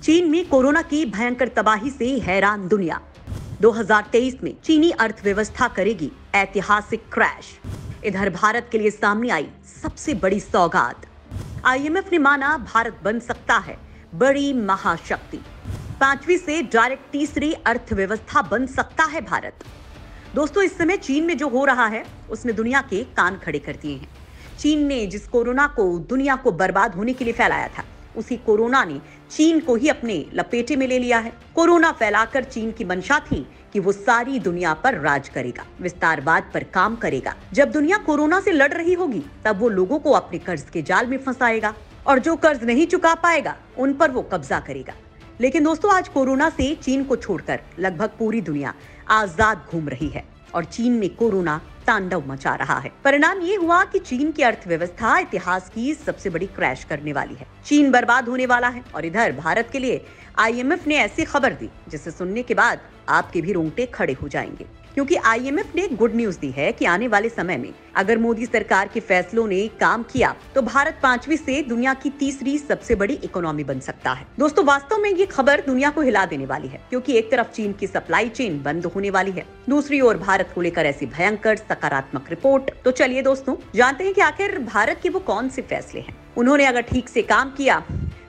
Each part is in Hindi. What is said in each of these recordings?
चीन में कोरोना की भयंकर तबाही से हैरान दुनिया। 2023 में चीनी अर्थव्यवस्था करेगी ऐतिहासिक क्रैश। इधर भारत के लिए सामने आई सबसे बड़ी सौगात। आईएमएफ ने माना भारत बन सकता है बड़ी महाशक्ति। 5वीं से डायरेक्ट तीसरी अर्थव्यवस्था बन सकता है भारत। दोस्तों, इस समय चीन में जो हो रहा है उसने दुनिया के कान खड़े कर दिए हैं। चीन ने जिस कोरोना को दुनिया को बर्बाद होने के लिए फैलाया था, उसी कोरोना ने चीन को ही अपने लपेटे में ले लिया है। कोरोना फैलाकर चीन की मंशा थी कि वो सारी दुनिया पर राज करेगा, विस्तारवाद पर काम करेगा। जब दुनिया कोरोना से लड़ रही होगी तब वो लोगों को अपने कर्ज के जाल में फंसाएगा और जो कर्ज नहीं चुका पाएगा उन पर वो कब्जा करेगा। लेकिन दोस्तों, आज कोरोना से चीन को छोड़कर लगभग पूरी दुनिया आजाद घूम रही है और चीन में कोरोना तांडव मचा रहा है। परिणाम ये हुआ कि चीन की अर्थव्यवस्था इतिहास की सबसे बड़ी क्रैश करने वाली है। चीन बर्बाद होने वाला है। और इधर भारत के लिए आईएमएफ ने ऐसी खबर दी जिसे सुनने के बाद आपके भी रोंगटे खड़े हो जाएंगे, क्योंकि आईएमएफ ने गुड न्यूज दी है कि आने वाले समय में अगर मोदी सरकार के फैसलों ने काम किया तो भारत 5वीं से दुनिया की तीसरी सबसे बड़ी इकोनॉमी बन सकता है। दोस्तों, वास्तव में ये खबर दुनिया को हिला देने वाली है, क्योंकि एक तरफ चीन की सप्लाई चेन बंद होने वाली है, दूसरी ओर भारत को लेकर ऐसी भयंकर सकारात्मक रिपोर्ट। तो चलिए दोस्तों, जानते हैं कि आखिर भारत के वो कौन से फैसले हैं। उन्होंने अगर ठीक से काम किया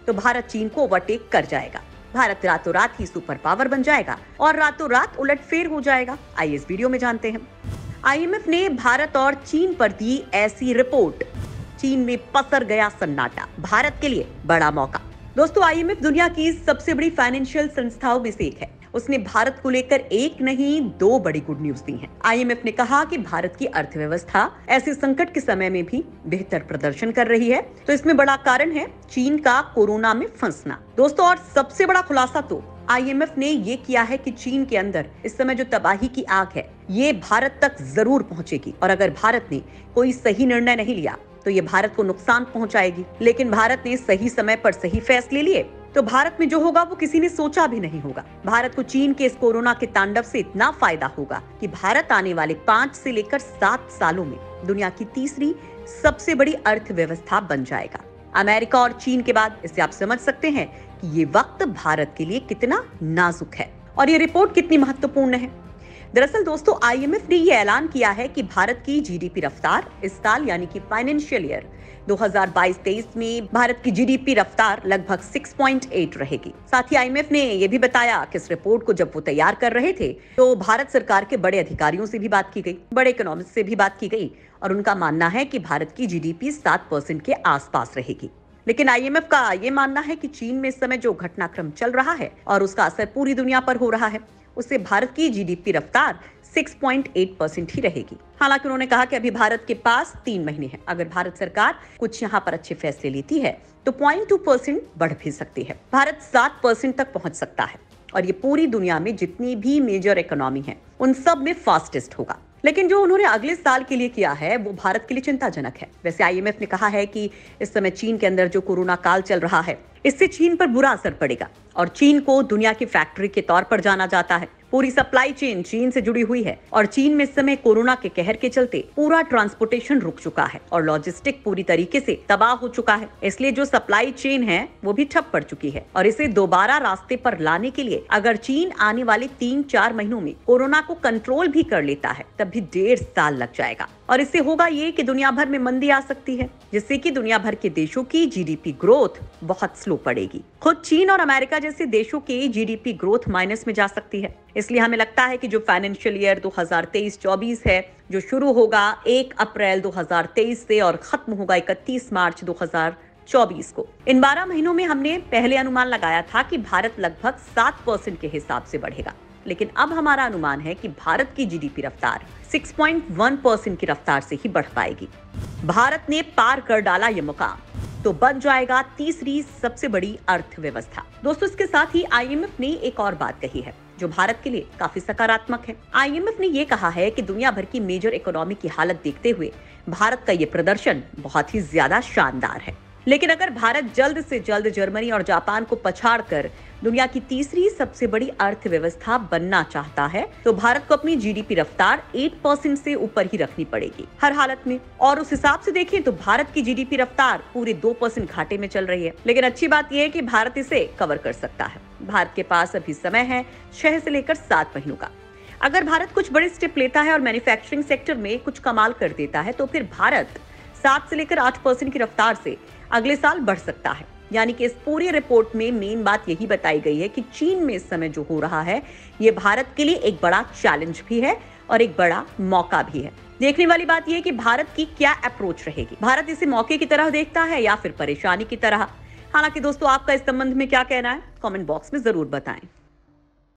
तो भारत चीन को ओवरटेक कर जाएगा। भारत रातों रात ही सुपर पावर बन जाएगा और रातों रात उलटफेर हो जाएगा। आइए इस वीडियो में जानते हैं। आईएमएफ ने भारत और चीन पर दी ऐसी रिपोर्ट। चीन में पसर गया सन्नाटा। भारत के लिए बड़ा मौका। दोस्तों, आईएमएफ दुनिया की सबसे बड़ी फाइनेंशियल संस्थाओं में से एक है। उसने भारत को लेकर एक नहीं 2 बड़ी गुड न्यूज दी हैं। आईएमएफ ने कहा कि भारत की अर्थव्यवस्था ऐसे संकट के समय में भी बेहतर प्रदर्शन कर रही है, तो इसमें बड़ा कारण है चीन का कोरोना में फंसना। दोस्तों, और सबसे बड़ा खुलासा तो आईएमएफ ने ये किया है कि चीन के अंदर इस समय जो तबाही की आग है, ये भारत तक जरूर पहुंचेगी और अगर भारत ने कोई सही निर्णय नहीं लिया तो ये भारत को नुकसान पहुंचाएगी। लेकिन भारत ने सही समय पर सही फैसले लिए तो भारत में जो होगा वो किसी ने सोचा भी नहीं होगा। भारत को चीन के इस कोरोना के तांडव से इतना फायदा होगा कि भारत आने वाले 5 से लेकर 7 सालों में दुनिया की तीसरी सबसे बड़ी अर्थव्यवस्था बन जाएगा। अमेरिका और चीन के बाद। इससे आप समझ सकते हैं कि ये वक्त भारत के लिए कितना नाजुक है और ये रिपोर्ट कितनी महत्वपूर्ण है। दरअसल दोस्तों, आईएमएफ ने ये ऐलान किया है कि भारत की जीडीपी रफ्तार इस साल यानी कि फाइनेंशियल ईयर 2022-23 में भारत की जीडीपी रफ्तार लगभग 6.8 रहेगी। साथ ही आईएमएफ ने यह भी बताया कि इस रिपोर्ट को जब वो तैयार कर रहे थे तो भारत सरकार के बड़े अधिकारियों से भी बात की गई, बड़े इकोनॉमिस्ट से भी बात की गई और उनका मानना है कि भारत की जीडीपी 7% के आसपास रहेगी। लेकिन आईएमएफ का ये मानना है कि चीन में इस समय जो घटनाक्रम चल रहा है और उसका असर पूरी दुनिया पर हो रहा है, उससे भारत की जीडीपी रफ्तार 6.8% ही रहेगी। हालांकि उन्होंने कहा कि अभी भारत के पास 3 महीने हैं। अगर भारत सरकार कुछ यहाँ पर अच्छे फैसले लेती है तो 0.2% बढ़ भी सकती है। भारत 7% तक पहुंच सकता है और ये पूरी दुनिया में जितनी भी मेजर इकोनॉमी है उन सब में फास्टेस्ट होगा। लेकिन जो उन्होंने अगले साल के लिए किया है वो भारत के लिए चिंताजनक है। वैसे आईएमएफ ने कहा है कि इस समय चीन के अंदर जो कोरोना काल चल रहा है, इससे चीन पर बुरा असर पड़ेगा और चीन को दुनिया की फैक्ट्री के तौर पर जाना जाता है। पूरी सप्लाई चेन चीन से जुड़ी हुई है और चीन में इस समय कोरोना के कहर के चलते पूरा ट्रांसपोर्टेशन रुक चुका है और लॉजिस्टिक पूरी तरीके से तबाह हो चुका है। इसलिए जो सप्लाई चेन है वो भी ठप पड़ चुकी है और इसे दोबारा रास्ते पर लाने के लिए अगर चीन आने वाले 3-4 महीनों में कोरोना को कंट्रोल भी कर लेता है तब भी 1.5 साल लग जाएगा और इससे होगा ये कि दुनिया भर में मंदी आ सकती है, जिससे कि दुनिया भर के देशों की जीडीपी ग्रोथ बहुत स्लो पड़ेगी। खुद चीन और अमेरिका जैसे देशों की जीडीपी ग्रोथ माइनस में जा सकती है। इसलिए हमें लगता है कि जो फाइनेंशियल ईयर 2023-24 है, जो शुरू होगा 1 अप्रैल 2023 से और खत्म होगा 31 मार्च 2024 को, इन 12 महीनों में हमने पहले अनुमान लगाया था कि भारत लगभग 7% के हिसाब से बढ़ेगा। लेकिन अब हमारा अनुमान है कि भारत की जीडीपी रफ्तार 6.1% की रफ्तार से ही बढ़ पाएगी। भारत ने पार कर डाला ये मुकाम तो बन जाएगा तीसरी सबसे बड़ी अर्थव्यवस्था। दोस्तों, इसके साथ ही आईएमएफ ने एक और बात कही है जो भारत के लिए काफी सकारात्मक है। आईएमएफ ने ये कहा है कि दुनिया भर की मेजर इकोनॉमी की हालत देखते हुए भारत का ये प्रदर्शन बहुत ही ज्यादा शानदार है। लेकिन अगर भारत जल्द से जल्द जर्मनी और जापान को पछाड़कर दुनिया की तीसरी सबसे बड़ी अर्थव्यवस्था बनना चाहता है तो भारत को अपनी जीडीपी रफ्तार 8% से ऊपर ही रखनी पड़ेगी हर हालत में। और उस हिसाब से देखें तो भारत की जीडीपी रफ्तार पूरे 2% घाटे में चल रही है। लेकिन अच्छी बात यह है कि भारत इसे कवर कर सकता है। भारत के पास अभी समय है 6 से लेकर 7 महीनों का। अगर भारत कुछ बड़े स्टेप लेता है और मैन्युफैक्चरिंग सेक्टर में कुछ कमाल कर देता है तो फिर भारत 7 से लेकर 8% की रफ्तार से अगले साल बढ़ सकता है। यानी कि इस पूरी रिपोर्ट में मेन बात यही बताई गई है कि चीन में इस समय जो हो रहा है ये भारत के लिए एक बड़ा चैलेंज भी है और एक बड़ा मौका भी है। देखने वाली बात यह है कि भारत की क्या अप्रोच रहेगी। भारत इसे मौके की तरह देखता है या फिर परेशानी की तरह। हालांकि दोस्तों आपका इस संबंध में क्या कहना है कमेंट बॉक्स में जरूर बताएं।